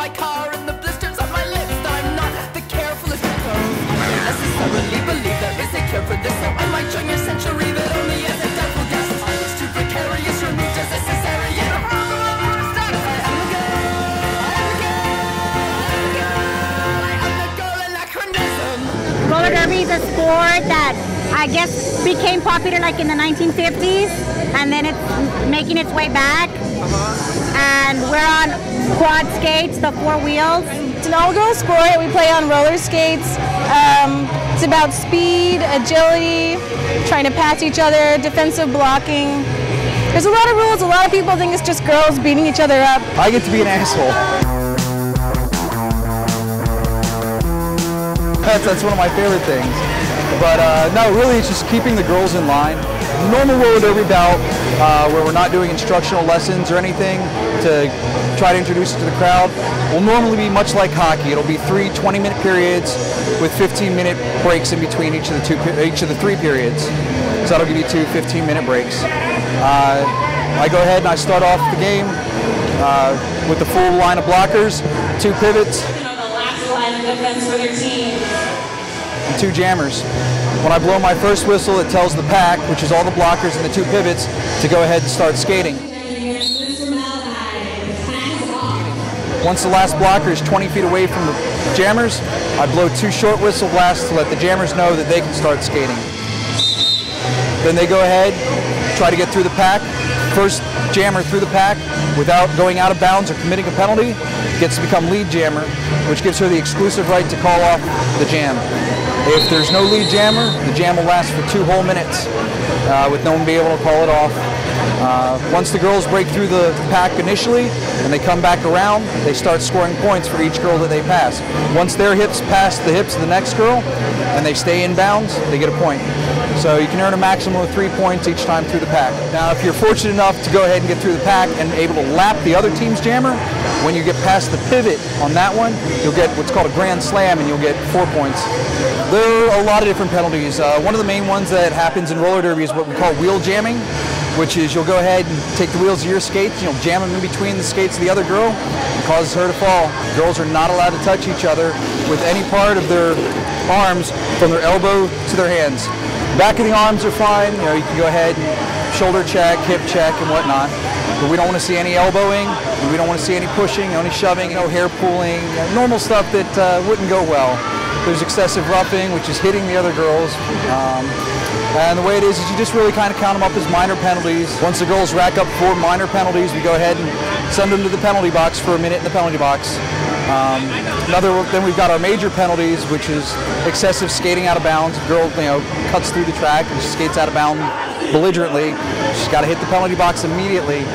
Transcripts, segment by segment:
my car and the blisters on my lips. I'm not the carefulest of those. I don't necessarily believe there is a cure for this, so I might join your century, but only as a doubtful guest. I was too precarious, removed as necessary, and I'm the rolleristas. I am the girl, anachronism. Roller derby is a sport that I guess became popular like in the 1950s, and then it's making its way back. And we're on quad skates, the 4 wheels. It's an all-girl sport. We play on roller skates. It's about speed, agility, trying to pass each other, defensive blocking. There's a lot of rules. A lot of people think it's just girls beating each other up. I get to be an asshole. That's one of my favorite things. But no, really it's just keeping the girls in line. Normal roller derby bout where we're not doing instructional lessons or anything to try to introduce it to the crowd will normally be much like hockey. It'll be 3 20-minute periods with 15-minute breaks in between each of the 3 periods. So that'll give you 2 15-minute breaks. I go ahead and I start off the game with the full line of blockers, 2 pivots, The last line of defense for their team. and 2 jammers. When I blow my first whistle, it tells the pack, which is all the blockers and the 2 pivots, to go ahead and start skating. Once the last blocker is 20 feet away from the jammers, I blow 2 short whistle blasts to let the jammers know that they can start skating. Then they go ahead, try to get through the pack. First jammer through the pack without going out of bounds or committing a penalty gets to become lead jammer, which gives her the exclusive right to call off the jam. If there's no lead jammer, the jam will last for 2 whole minutes with no one being able to call it off. Once the girls break through the pack initially and they come back around, they start scoring points for each girl that they pass. Once their hips pass the hips of the next girl and they stay in bounds, they get a point. So you can earn a maximum of 3 points each time through the pack. Now if you're fortunate enough to go ahead and get through the pack and able to lap the other team's jammer, when you get past the pivot on that one, you'll get what's called a grand slam and you'll get 4 points. There are a lot of different penalties. One of the main ones that happens in roller derby is what we call wheel jamming, which is you'll go ahead and take the wheels of your skates, you'll jam them in between the skates of the other girl and causes her to fall. Girls are not allowed to touch each other with any part of their arms from their elbow to their hands. Back of the arms are fine, you can go ahead and shoulder check, hip check and whatnot. But we don't want to see any elbowing, we don't want to see any pushing, any shoving, no hair pulling, normal stuff that wouldn't go well. There's excessive roughing, which is hitting the other girls. And the way it is you just really kind of count them up as minor penalties. Once the girls rack up 4 minor penalties, we go ahead and send them to the penalty box for a minute in the penalty box. Then we've got our major penalties, which is excessive skating out of bounds. A girl, cuts through the track and she skates out of bounds belligerently. She's got to hit the penalty box immediately.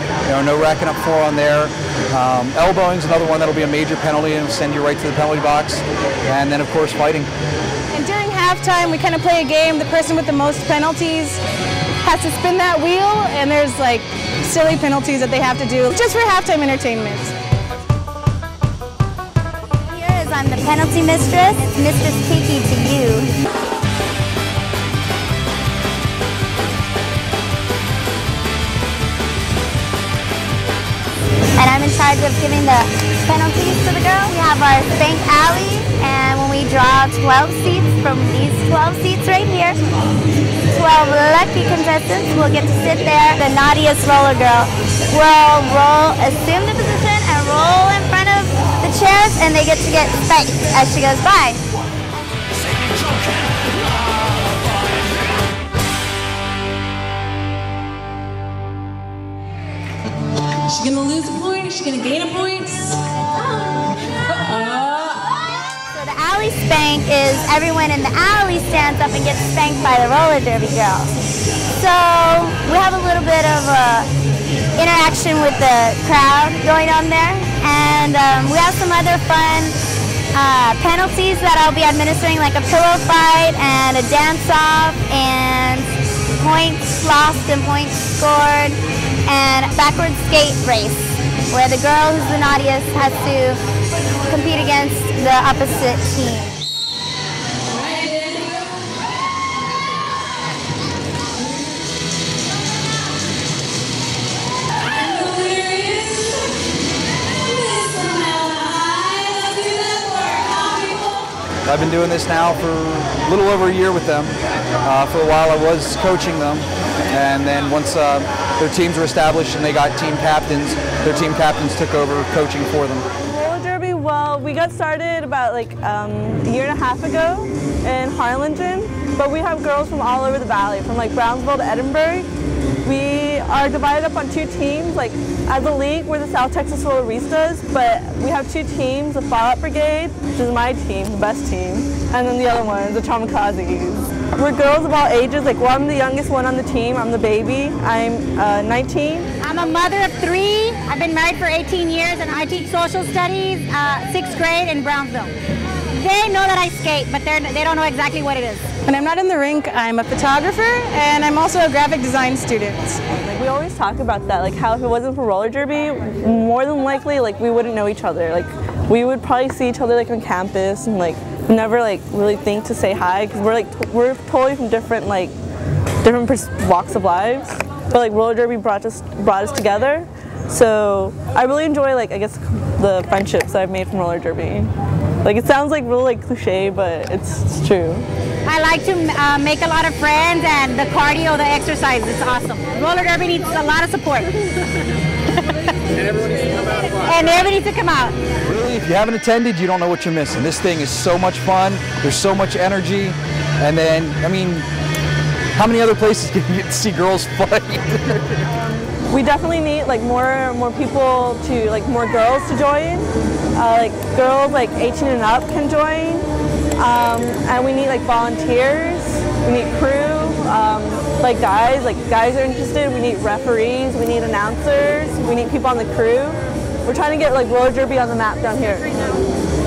No racking up 4 on there. Elbowing is another one that'll be a major penalty and will send you right to the penalty box. And then of course fighting. And during halftime, we kind of play a game. The person with the most penalties has to spin that wheel, and there's like silly penalties that they have to do just for halftime entertainment. Here is I'm the penalty mistress, Mistress Kiki to you. And I'm in charge of giving the penalties to the girls. We have our Spank Alley, and when we draw 12 seats from these 12 seats right here, 12 lucky contestants will get to sit there. The naughtiest roller girl will assume the position and roll in front of the chairs, and they get to get spanked as she goes by. Is she gonna lose a point? Is she gonna gain a point? So the alley spank is everyone in the alley stands up and gets spanked by the roller derby girl. So we have a little bit of interaction with the crowd going on there, and we have some other fun penalties that I'll be administering, like a pillow fight and a dance-off and points lost and points scored, and a backward skate race where the girl who's the naughtiest has to compete against the opposite team. I've been doing this now for a little over a year with them. For a while I was coaching them, and then once their teams were established and they got team captains, their team captains took over coaching for them. Roller derby, well, we got started about like a year and a half ago in Harlingen, but we have girls from all over the valley, from like Brownsville to Edinburgh. We are divided up on 2 teams. Like as a league, we're the South Texas Rolleristas, but we have 2 teams: the Fallout Brigade, which is my team, the best team, and then the other one is the Kamikazes. We're girls of all ages. Like, well, I'm the youngest one on the team. I'm the baby. I'm 19. I'm a mother of 3. I've been married for 18 years, and I teach social studies, 6th grade in Brownsville. They know that I skate, but they don't know exactly what it is. When I'm not in the rink, I'm a photographer, and I'm also a graphic design student. Like, we always talk about that, like how if it wasn't for roller derby, more than likely, like we wouldn't know each other. Like we would probably see each other like on campus and like never like really think to say hi, because we're totally from different walks of lives. But like roller derby brought us together. So I really enjoy, like, I guess, the friendships I've made from roller derby. Like, it sounds like really cliche, but it's true. I like to make a lot of friends, and the cardio, the exercise, it's awesome. Roller derby needs a lot of support. And everybody needs to come out. Really, if you haven't attended, you don't know what you're missing. This thing is so much fun. There's so much energy. And then, I mean, how many other places can you get to see girls fight? We definitely need like more people to, like, more girls to join. Like girls like 18 and up can join. And we need like volunteers. We need crew. Like guys are interested. We need referees. We need announcers. We need people on the crew. We're trying to get like roller derby on the map down here.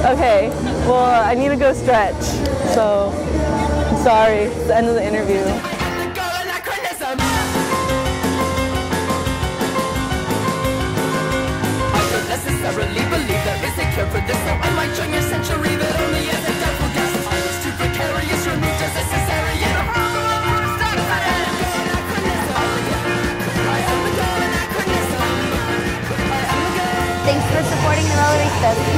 Okay. Well, I need to go stretch. So I'm sorry. It's the end of the interview. Necessarily believe there is a cure for this. So in my junior century, that only is a doubtful guess. I was too precarious, removed as a cesarean. I am the god anachronism. Thanks for supporting the Rolleristas.